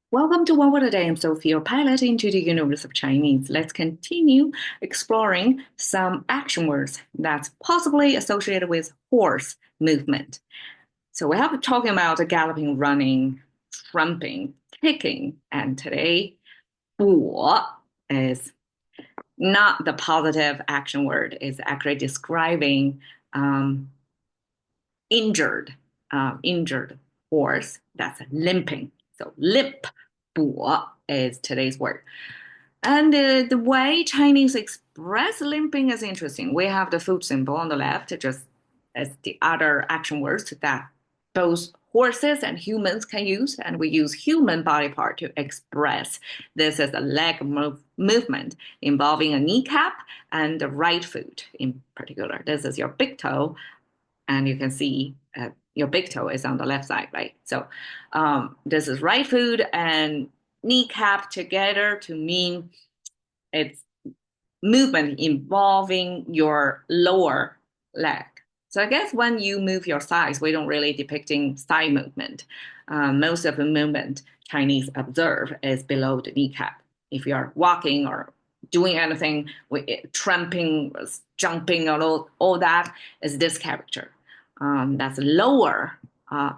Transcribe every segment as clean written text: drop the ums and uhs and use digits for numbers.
Welcome to One Word a Day. I'm Sophie, your pilot into the universe of Chinese. Let's continue exploring some action words that's possibly associated with horse movement. So we have been talking about galloping, running, trumping, kicking, and today, 跛 is not the positive action word. It's actually describing um, injured horse that's limping. So limp, 跛 is today's word. And the way Chinese express limping is interesting. We have the foot symbol on the left, just as the other action words that both horses and humans can use. And we use human body part to express this as a leg movement involving a kneecap and the right foot in particular. This is your big toe, and you can see your big toe is on the left side, right? So this is right foot and kneecap together to mean it's movement involving your lower leg. So I guess when you move your thighs, we don't really depicting thigh movement. Most of the movement Chinese observe is below the kneecap. If you're walking or doing anything, tramping, jumping, all that is this character. That's lower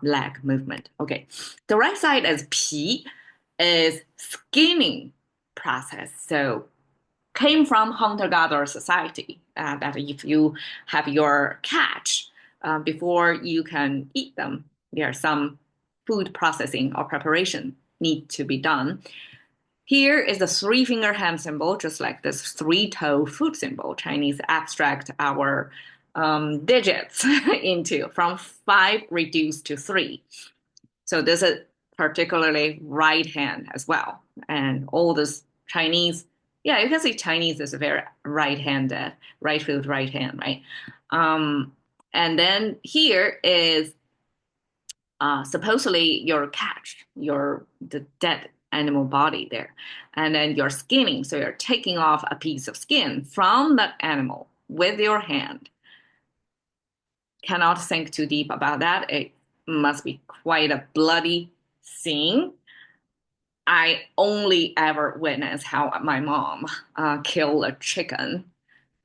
leg movement. Okay, the right side is 皮, is skinning process. So came from hunter-gatherer society that if you have your catch before you can eat them, there's some food processing or preparation need to be done. Here is the three-finger hand symbol, just like this three-toe foot symbol. Chinese abstract our digits into from 5 reduced to 3. So this is particularly right hand as well. And all this Chinese, yeah, you can see Chinese is a very right-handed, right foot, right hand, right? And then here is supposedly your catch, the dead animal body there. And then you're skinning, so you're taking off a piece of skin from that animal with your hand. Cannot think too deep about that. It must be quite a bloody scene. I only ever witnessed how my mom killed a chicken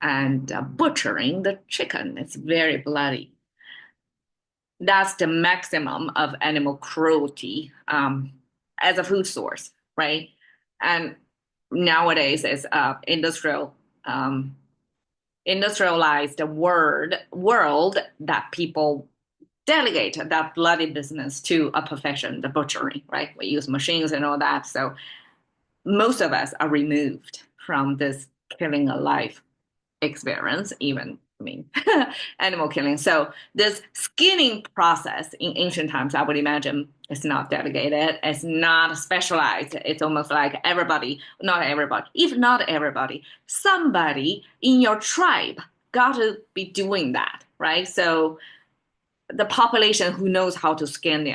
and butchering the chicken. It's very bloody. That's the maximum of animal cruelty as a food source, right? And nowadays, it's industrialized world that people delegate that bloody business to a profession, the butchery, right? We use machines and all that. So most of us are removed from this killing a life experience, even, I mean, animal killing. So this skinning process in ancient times, I would imagine, it's not delegated, it's not specialized. It's almost like everybody, not everybody, if not everybody, somebody in your tribe got to be doing that, right? So the population who knows how to skin the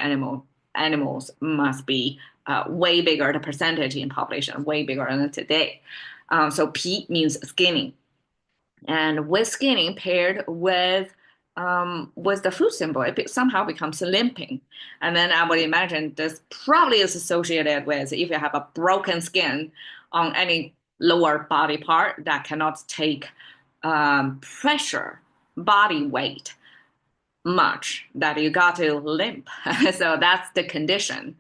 animals must be way bigger. The percentage in population way bigger than today. So 皮 means skinning, and with skinning paired with the food symbol, it somehow becomes limping. And then I would imagine this probably is associated with if you have a broken skin on any lower body part that cannot take pressure, body weight much, that you got to limp. So that's the condition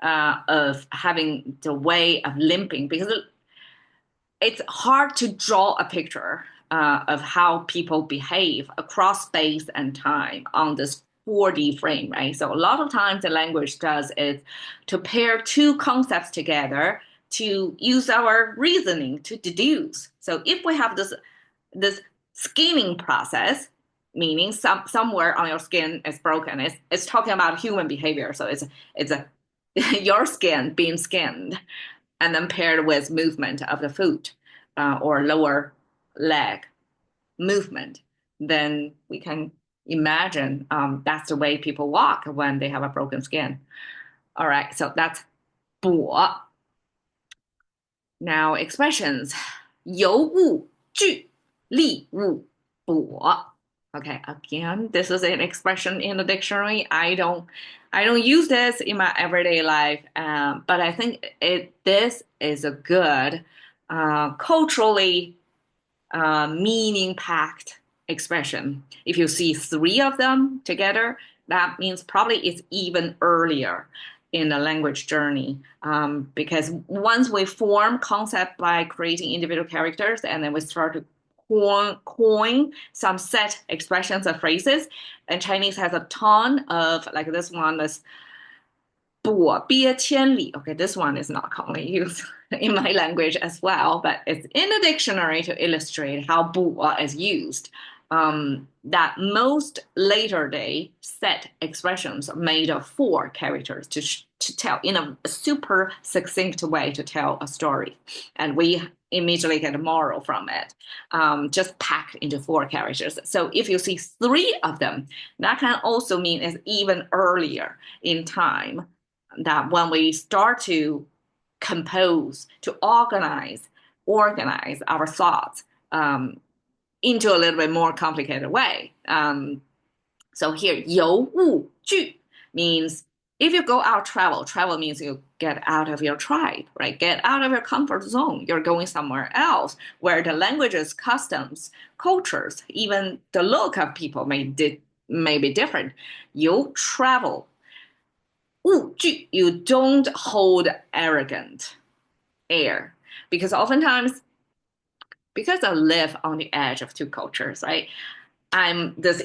of having the way of limping, because it's hard to draw a picture of how people behave across space and time on this 4D frame, right? So a lot of times the language does is to pair two concepts together to use our reasoning to deduce. So if we have this skinning process, meaning somewhere on your skin is broken, it's talking about human behavior. So it's a your skin being skinned, and then paired with movement of the foot or lower leg movement, then we can imagine that's the way people walk when they have a broken skin. All right, so that's 跛. Now expressions 邮物具利物跛. Okay, again, this is an expression in the dictionary. I don't use this in my everyday life, but I think this is a good culturally meaning-packed expression. If you see three of them together, that means probably it's even earlier in the language journey. Because once we form concept by creating individual characters, and then we start to coin some set expressions or phrases, and Chinese has a ton of like this one, this 不憋千里. Okay, this one is not commonly used in my language as well, but it's in the dictionary to illustrate how 不 is used. That most later day set expressions are made of four characters to tell in a super succinct way to tell a story. And we immediately get a moral from it, just packed into four characters. So if you see three of them, that can also mean it's even earlier in time, that when we start to compose, to organize our thoughts into a little bit more complicated way. So here, 游物具 means if you go out travel means you get out of your tribe, right? Get out of your comfort zone. You're going somewhere else where the languages, customs, cultures, even the look of people may be different. You travel. 物具, you don't hold arrogant air, because oftentimes, because I live on the edge of two cultures, right? I'm this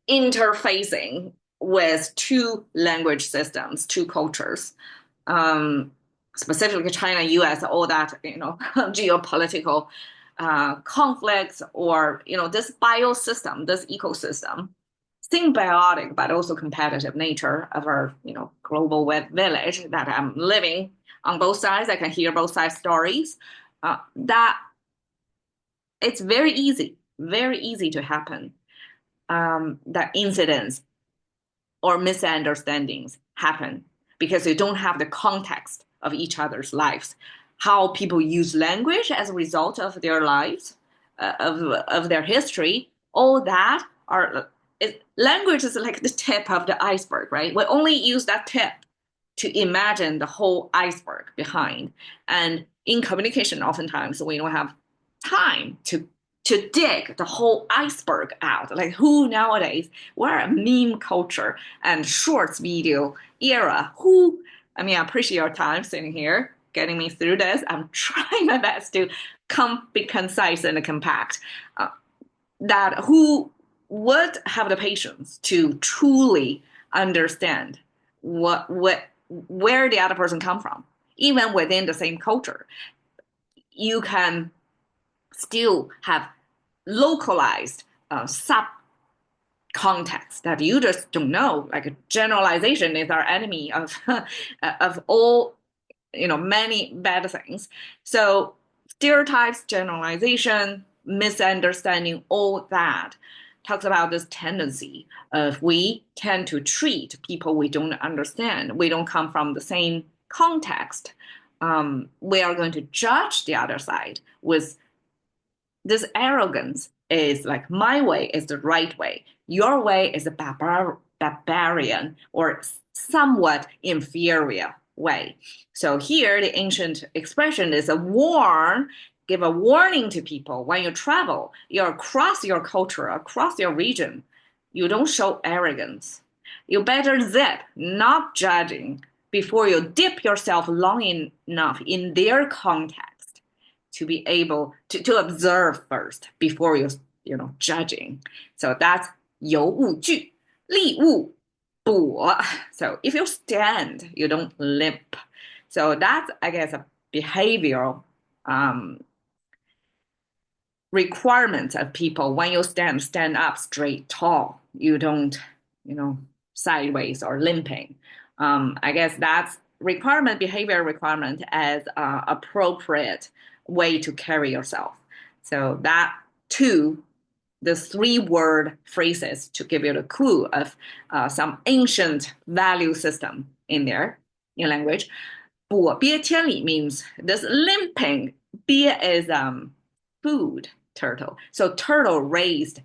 interfacing with two language systems, two cultures, specifically China, US, all that, geopolitical conflicts, or, this biosystem, this ecosystem, symbiotic but also competitive nature of our, global village that I'm living on both sides. I can hear both sides' stories. That it's very easy to happen. That incidents or misunderstandings happen because you don't have the context of each other's lives. How people use language as a result of their lives, of their history, all that language is like the tip of the iceberg, right? We only use that tip to imagine the whole iceberg behind. And in communication, oftentimes we don't have time to dig the whole iceberg out. Like who nowadays, we're a meme culture and shorts video era. I appreciate your time sitting here, getting me through this. I'm trying my best to be concise and compact. That who would have the patience to truly understand where the other person come from, even within the same culture. You can still have localized sub context that you just don't know. Like a generalization is our enemy of of all, many bad things. So stereotypes, generalization, misunderstanding, all that talks about this tendency of we tend to treat people we don't understand. We don't come from the same context. We are going to judge the other side with this arrogance, is like my way is the right way. Your way is a barbarian or somewhat inferior way. So here the ancient expression is give a warning to people when you travel, you're across your culture, across your region. You don't show arrogance. You better zip, not judging, before you dip yourself long enough in their context to be able to observe first before judging. So that's 有物具, 立物, 跛. So if you stand, you don't limp. So that's, I guess, a behavioral requirement of people. When you stand up straight, tall. You don't, sideways or limping. I guess that's behavior requirement as appropriate way to carry yourself. So that too, the 3-word phrases to give you the clue of some ancient value system in there in language. 不憋千里 means this limping. 憋 is food turtle. So turtle raised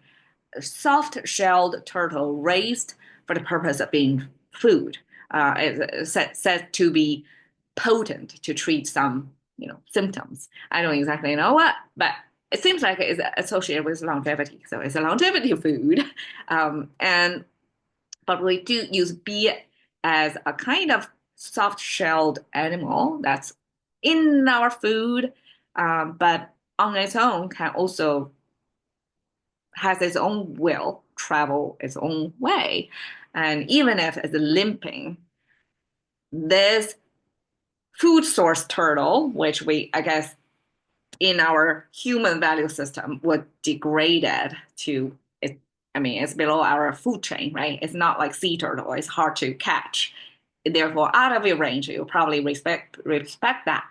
soft-shelled turtle raised for the purpose of being food. It's said to be potent to treat some, symptoms. I don't exactly know what, but it seems like it's associated with longevity. So it's a longevity food. And but we do use bee as a kind of soft-shelled animal that's in our food, but on its own can also has its own will, travel its own way. And even if it's limping, this food source turtle, which I guess, in our human value system would degrade it to it. I mean, it's below our food chain, right? It's not like sea turtle. It's hard to catch. Therefore, out of your range, you probably respect that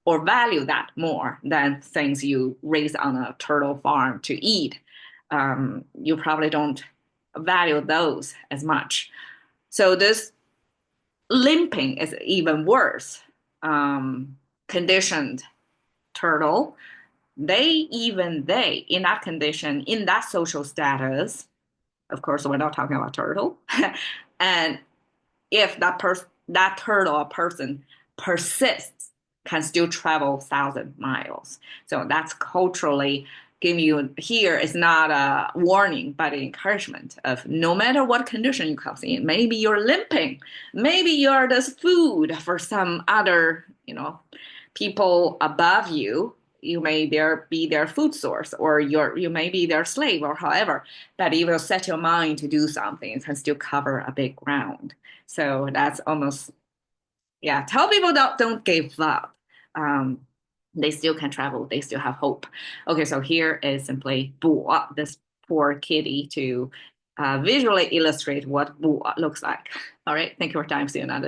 or value that more than things you raise on a turtle farm to eat. You probably don't value those as much. So this limping is even worse. Conditioned turtle, they in that condition, in that social status, of course we're not talking about turtle, and if that turtle or person persists, can still travel 1,000 miles. So that's culturally giving you here is not a warning, but an encouragement of no matter what condition you come in, maybe you're limping, maybe you're this food for some other, people above you. You may be their food source, or you may be their slave, or however. But you will set your mind to do something, it can still cover a big ground. So that's almost, yeah. Tell people don't give up. Um, they still can travel. They still have hope. Okay, so here is simply 'buo,' this poor kitty, to visually illustrate what 'buo' looks like. All right, thank you for your time. See you another.